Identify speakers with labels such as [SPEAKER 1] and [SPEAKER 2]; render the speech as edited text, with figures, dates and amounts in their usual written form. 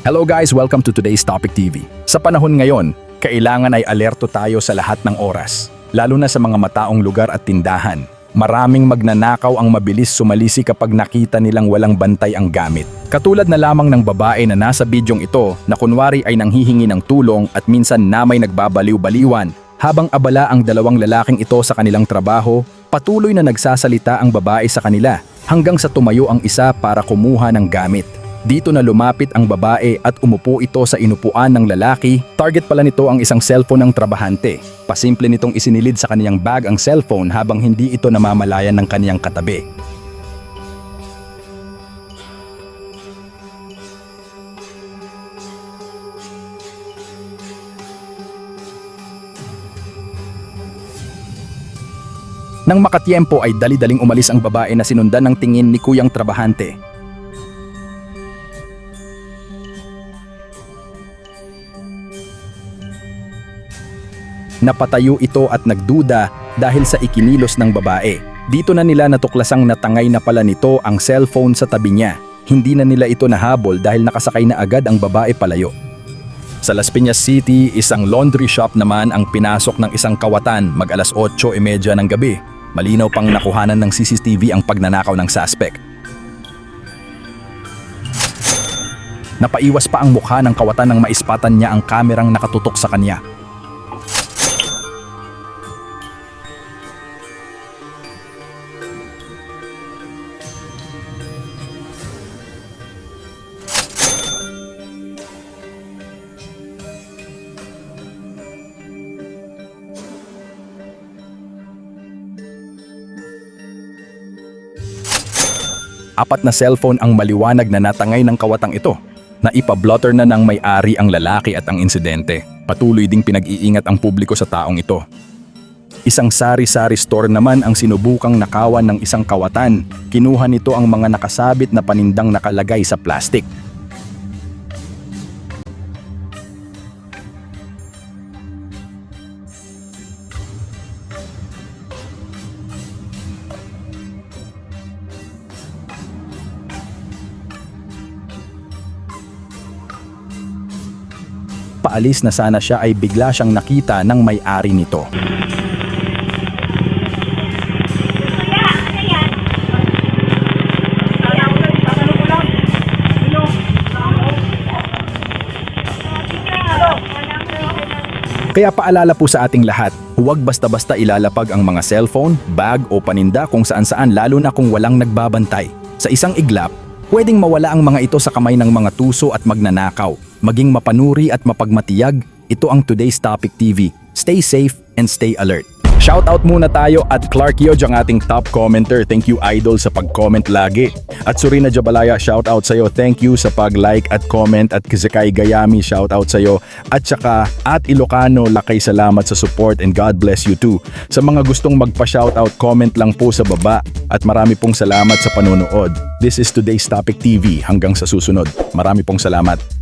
[SPEAKER 1] Hello guys, welcome to today's Topic TV. Sa panahon ngayon, kailangan ay alerto tayo sa lahat ng oras, lalo na sa mga mataong lugar at tindahan. Maraming magnanakaw ang mabilis sumalisi kapag nakita nilang walang bantay ang gamit. Katulad na lamang ng babae na nasa bidyong ito na kunwari ay nanghihingi ng tulong at minsan na may nagbabaliw-baliwan. Habang abala ang dalawang lalaking ito sa kanilang trabaho, patuloy na nagsasalita ang babae sa kanila hanggang sa tumayo ang isa para kumuha ng gamit. Dito na lumapit ang babae at umupo ito sa inupuan ng lalaki. Target pala nito ang isang cellphone ng trabahante. Pasimple nitong isinilid sa kaniyang bag ang cellphone habang hindi ito namamalayan ng kaniyang katabi. Nang makatiempo ay dali-daling umalis ang babae na sinundan ng tingin ni kuyang trabahante. Napatayo ito at nagduda dahil sa ikinilos ng babae. Dito na nila natuklasang natangay na pala nito ang cellphone sa tabi niya. Hindi na nila ito nahabol dahil nakasakay na agad ang babae palayo. Sa Las Piñas City, isang laundry shop naman ang pinasok ng isang kawatan mag-alas 8:30 ng gabi. Malinaw pang nakuhanan ng CCTV ang pagnanakaw ng suspect. Napaiwas pa ang mukha ng kawatan nang maispatan niya ang kamerang nakatutok sa kanya. Apat na cellphone ang maliwanag na natangay ng kawatang ito. Naipablotter na ng may-ari ang lalaki at ang insidente. Patuloy ding pinag-iingat ang publiko sa taong ito. Isang sari-sari store naman ang sinubukang nakawan ng isang kawatan. Kinuha nito ang mga nakasabit na panindang nakalagay sa plastik. Paalis na sana siya ay bigla siyang nakita ng may-ari nito. Kaya paalala po sa ating lahat, huwag basta-basta ilalapag ang mga cellphone, bag o paninda kung saan-saan lalo na kung walang nagbabantay. Sa isang iglap, pwedeng mawala ang mga ito sa kamay ng mga tuso at magnanakaw. Maging mapanuri at mapagmatiyag, ito ang Today's Topic TV. Stay safe and stay alert. Shoutout muna tayo at Clark Yoj ang ating top commenter. Thank you idol sa pag-comment lagi. At Surina Jabalaya, shoutout sa'yo. Thank you sa pag-like at comment. At Kizakay Gayami, shoutout sa'yo. At saka at Ilocano, lakay salamat sa support and God bless you too. Sa mga gustong magpa-shoutout, comment lang po sa baba. At marami pong salamat sa panonood. This is Today's Topic TV. Hanggang sa susunod. Marami pong salamat.